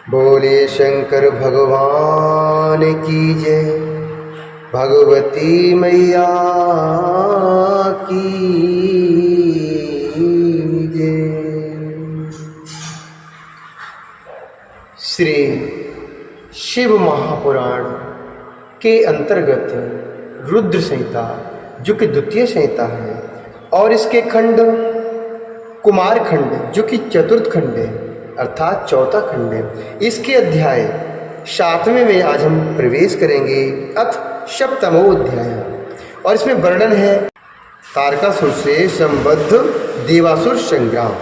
बोले शंकर भगवान की जय, भगवती मैया की जय। श्री शिव महापुराण के अंतर्गत रुद्र संहिता, जो कि द्वितीय संहिता है, और इसके खंड कुमार खंड, जो कि चतुर्थ खंड है, अर्थात चौथा खंड है। इसके अध्याय 7वें में आज हम प्रवेश करेंगे, अथ सप्तमो अध्याय, और इसमें वर्णन है तारकासुर से संबद्ध देवासुर संग्राम।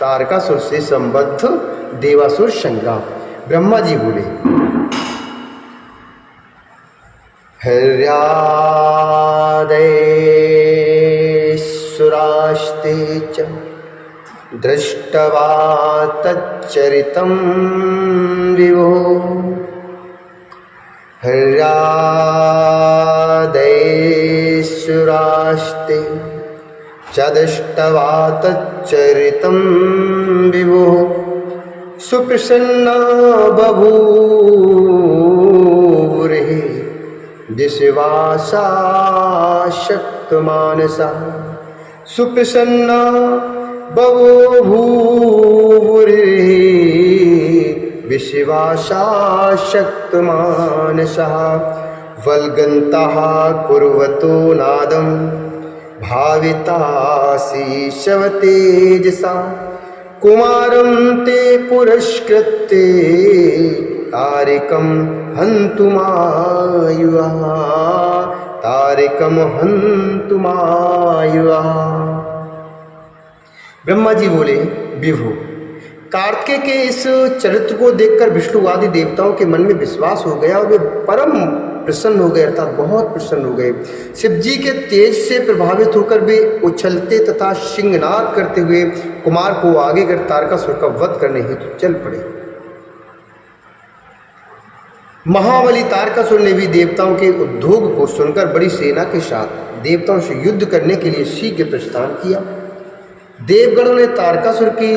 तारकासुर से संबद्ध देवासुर संग्राम। ब्रह्मा जी बोले, हर्यादेशुरास्ते च दृष्टवा तच्चरितं विभो। हर्यादेशुरास्ते च दृष्टवा तच्चरितं विभो। सुप्रसन्ना बभूवुरे विश्वासा शक्तमानसा। सुप्रसन्ना बभूवुरे विश्वासा शक्तमानसा। वल्गन्तः कुर्वतो नादं भावितासि शवतेजसा। कुमारं ते पुरस्कृत्य तारिकं हन्तुमायुः। तारिकं हन्तुमायुः। ब्रह्मा जी बोले, विभु, कार्तिकेय के इस चरित्र को देखकर विष्णु आदि देवताओं के मन में विश्वास हो गया और वे परम प्रसन्न हो गए, अर्थात बहुत प्रसन्न हो गए। शिव जी के तेज से प्रभावित होकर वे उछलते तथा सिंहनाद करते हुए कुमार को आगे कर तारकासुर का वध करने हेतु चल पड़े। महाबली तारकासुर ने भी देवताओं के उद्योग को सुनकर बड़ी सेना के साथ देवताओं से युद्ध करने के लिए शीघ्र प्रस्थान किया। देवगणों ने तारकासुर की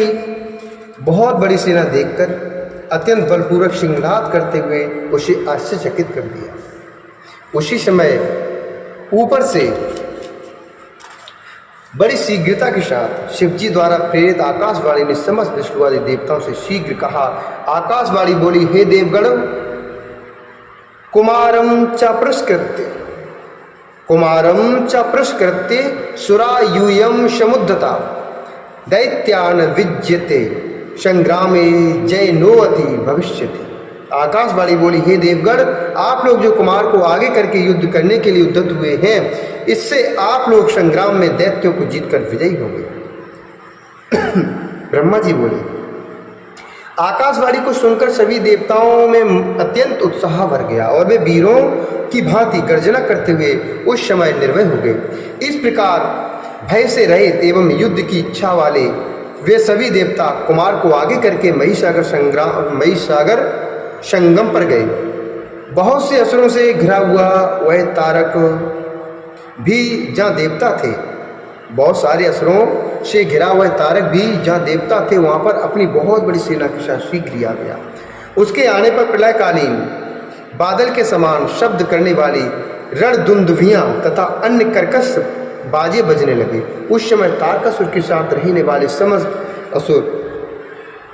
बहुत बड़ी सेना देखकर अत्यंत बलपूर्वक सिंहनाद करते हुए उसे आश्चर्यचकित कर दिया। उसी समय ऊपर से बड़ी शीघ्रता के साथ शिवजी द्वारा प्रेरित आकाशवाणी ने समस्त विष्णु आदि देवताओं से शीघ्र कहा। आकाशवाणी बोली, हे देवगण, कुमारं च पुरस्कृत्य सुरा यूयं समुद्धता दैत्यान विज्यते संग्रामे जय नोअति भविष्यति। आकाशवाणी बोली, हे देवगण, आप लोग जो कुमार को आगे करके युद्ध करने के लिए उद्यत हुए हैं, इससे आप लोग संग्राम में दैत्यों को जीतकर विजयी होंगे। ब्रह्मा जी बोले, आकाशवाणी को सुनकर सभी देवताओं में अत्यंत उत्साह भर गया और वे वीरों की भांति गर्जना करते हुए उस समय निर्भय हो गए। इस प्रकार भय से रहित एवं युद्ध की इच्छा वाले वे सभी देवता कुमार को आगे करके महिषागर संगम पर गए। बहुत से असुरों से घिरा हुआ वह तारक भी जहाँ देवता थे, बहुत सारे असुरों से घिरा हुआ तारक भी जहाँ देवता थे, वहाँ पर अपनी बहुत बड़ी सेना के साथ शीघ्र आ गया। उसके आने पर प्रलयकालीन बादल के समान शब्द करने वाली रणदुंदुभियाँ तथा अन्य कर्कश बाजे बजने लगे। उस समय तारकासुर के साथ रहने वाले समस्त असुर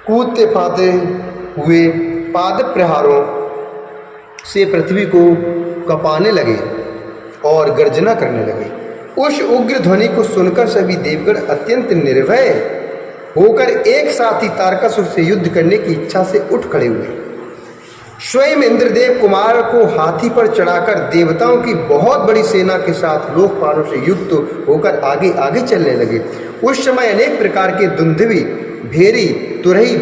कूदते फाते हुए पाद प्रहारों से पृथ्वी को कपाने लगे और गर्जना करने लगे। उस उग्र ध्वनि को सुनकर सभी देवगण अत्यंत निर्भय होकर एक साथ ही तारकासुर से युद्ध करने की इच्छा से उठ खड़े हुए। स्वयं इंद्रदेव कुमार को हाथी पर चढ़ाकर देवताओं की बहुत बड़ी सेना के साथ लोकपालों से युक्त होकर आगे आगे चलने लगे। उस समय अनेक प्रकार के दुंदुभी, भेरी, तुरही,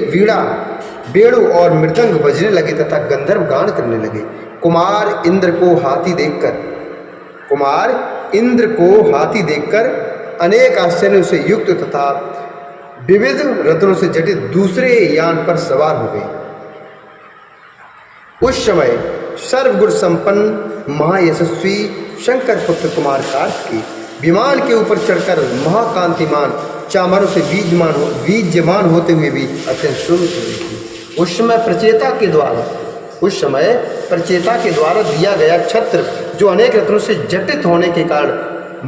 वीणा, बेड़ू और मृदंग बजने लगे तथा गंधर्व गान करने लगे। कुमार इंद्र को हाथी देखकर अनेक आश्चर्यों से युक्त तथा विविध रत्नों से जटित दूसरे यान पर सवार हो गए। उस समय सर्वगुण संपन्न महायशस्वी शंकर पुत्र कुमार कार्तिकेय विमान के ऊपर चढ़कर महाकांतिमान चामरों से बीजमान होते हुए भी अत्यंत शोभित हुए थे। उस समय प्रचेता के द्वारा दिया गया छत्र, जो अनेक रत्नों से जटित होने के कारण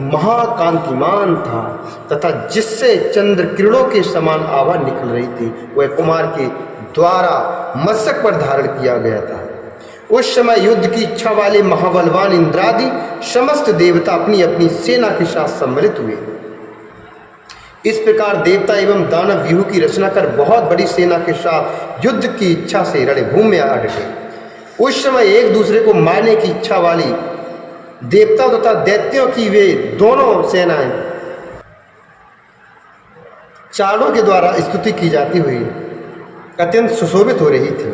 महाकांतिमान था तथा जिससे चंद्र किरणों के समान आभा निकल रही थी, वह कुमार के द्वारा मस्तक पर धारण किया गया था। उस समय युद्ध की इच्छा वाले महाबलवान इंद्रादि समस्त देवता अपनी अपनी सेना के साथ सम्मिलित हुए। इस प्रकार देवता एवं दानव व्यूह की रचना कर बहुत बड़ी सेना के साथ युद्ध की इच्छा से रणभूमि में आ डटे। उस समय एक दूसरे को मारने की इच्छा वाली देवता तथा दैत्यों की वे दोनों सेनाएं चारों के द्वारा स्तुति की जाती हुई अत्यंत सुशोभित हो रही थी।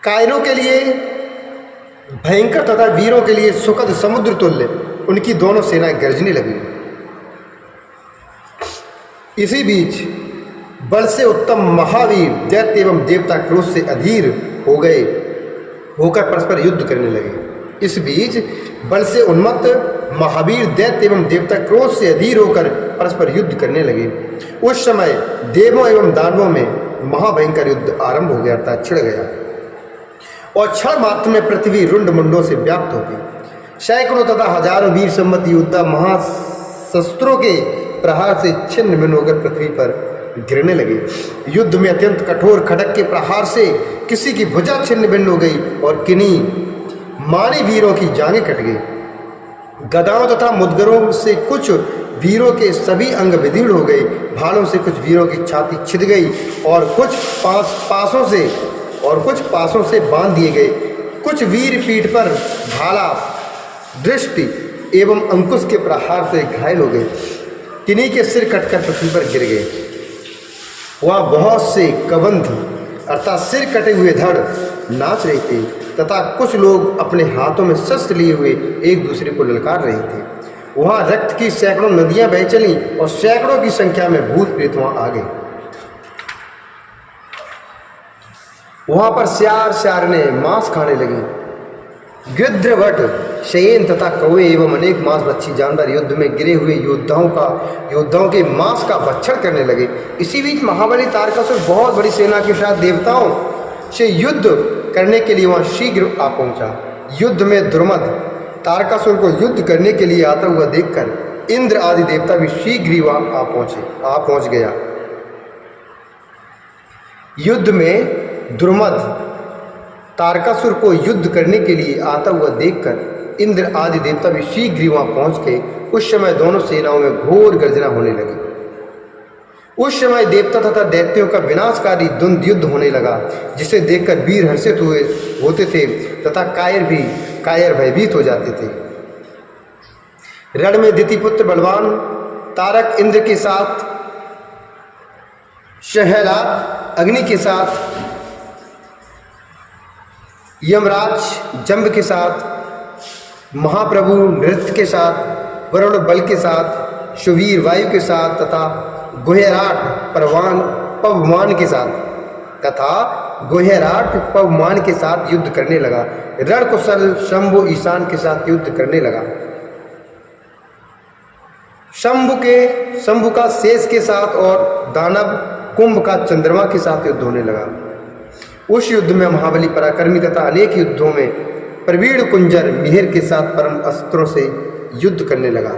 कायरों के लिए भयंकर तथा वीरों के लिए सुखद समुद्र तुल्य उनकी दोनों सेनाएं गरजने लगी। इसी बीच बल से उत्तम महावीर दैत्य एवं देवता क्रोध से अधीर होकर परस्पर युद्ध करने लगे। इस बीच बल से उन्मत्त महावीर दैत्य एवं देवता क्रोध से अधीर होकर परस्पर युद्ध करने लगे। उस समय देवों एवं दानवों में महाभयंकर युद्ध आरंभ हो गया, अर्थात छिड़ गया और क्षण मात्र में पृथ्वी रुंड मुंडों से व्याप्त हो गई। सैकड़ों तथा हजारों वीर सम्मत योद्धा महाशस्त्रों के प्रहार से छिन्न भिन्न होकर पृथ्वी पर गिरने लगे। युद्ध में अत्यंत कठोर खड़क के प्रहार से किसी की भुजा छिन्न भिन्न हो गई और किन्हीं माने वीरों की जानें कट गई। गदाओं तथा मुदगरों से कुछ वीरों के सभी अंग विदीर्ण हो गए। भालों से कुछ वीरों की छाती छिद गई और कुछ पासों से बांध दिए गए। कुछ वीर पीठ पर भाला, दृष्टि एवं अंकुश के प्रहार से घायल हो गए। किन्हीं के सिर कटकर पृथ्वी पर गिर गए। वहाँ बहुत से कबंध अर्थात सिर कटे हुए धड़ नाच रहे थे तथा कुछ लोग अपने हाथों में शस्त्र लिए हुए एक दूसरे को ललकार रहे थे। वहाँ रक्त की सैकड़ों नदियां बह चलीं और सैकड़ों की संख्या में भूत प्रेत वहाँ आ गए। वहाँ पर स्यार ने मांस खाने लगी। गृध्रवट, शयेन तथा कौवे एवं अनेक मांसभक्षी जानवर युद्ध में गिरे हुए योद्धाओं के मांस का भक्षण करने लगे। इसी बीच महाबली तारकासुर बहुत बड़ी सेना के साथ देवताओं से युद्ध करने के लिए वहां शीघ्र आ पहुंचा। युद्ध में दुर्मद तारकासुर को युद्ध करने के लिए आता हुआ देखकर इंद्र आदि देवता भी शीघ्र ही वहां आ पहुंच गया। युद्ध में दुर्मद तारकासुर को युद्ध करने के लिए आता हुआ देखकर इंद्र आदि देवता भी शीघ्र ही वहां पहुंच गए। उस समय दोनों सेनाओं में घोर गर्जना होने लगी। उस समय देवता तथा दैत्यों का विनाशकारी द्वंद्व युद्ध होने लगा, जिसे देखकर वीर हर्षित होते थे तथा कायर भयभीत हो जाते थे। रण में दितिपुत्र बलवान तारक इंद्र के साथ, शहलाद अग्नि के साथ, यमराज जंब के साथ, महाप्रभु नृत्य के साथ, वरुण बल के साथ, सुवीर वायु के साथ तथा गुह्यराट पवमान के साथ युद्ध करने लगा। रणकुशल शंभु ईशान के साथ युद्ध करने लगा। शंभु का शेष के साथ और दानव कुंभ का चंद्रमा के साथ युद्ध होने लगा। उस युद्ध में महाबली पराक्रमी तथा अनेक युद्धों में प्रवीण कुंजर मिहिर के साथ परम अस्त्रों से युद्ध करने लगा।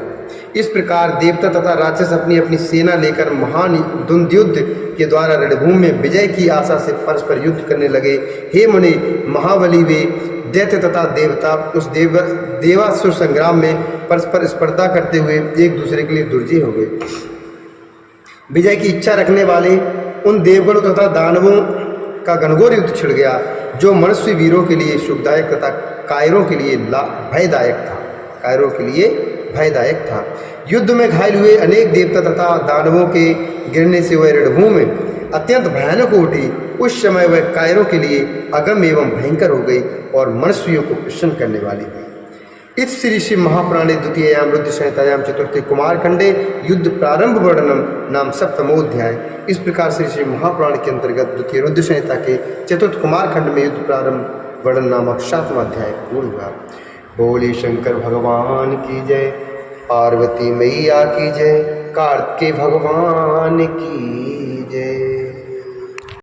इस प्रकार देवता तथा राक्षस अपनी अपनी सेना लेकर महान द्वंद्व युद्ध के द्वारा रणभूमि में विजय की आशा से परस्पर युद्ध करने लगे। हे मुनि, महाबली वे दैत्य तथा देवता उस देवासुर संग्राम में परस्पर स्पर्धा करते हुए एक दूसरे के लिए दुर्जय हो गए। विजय की इच्छा रखने वाले उन देवगणों तथा दानवों का घनघोर युद्ध छिड़ गया, जो मनुष्य वीरों के लिए सुखदायक तथा कायरों के लिए भयदायक था। युद्ध में घायल हुए अनेक देवता तथा दानवों के गिरने से वह रणभूमि अत्यंत भयानक हो उठी। उस समय वह कायरों के लिए अगम एवं भयंकर हो गई और मनुष्यों को प्रसन्न करने वाली हुई। इस श्री महापुराणे द्वितीयायाम रुद्र संहितायाम चतुर्थे कुमारखंडे युद्ध प्रारंभ वर्णनम नाम सप्तमोध्याय। इस प्रकार श्री महापुराण के अंतर्गत द्वितीय रुद्र संहिता के चतुर्थ कुमारखंड में युद्ध प्रारंभ वर्णन नामक 7वां अध्याय पूर्ण हुआ। बोले शंकर भगवान की जय, पार्वती मैया की जय, कार्तिकेय भगवान की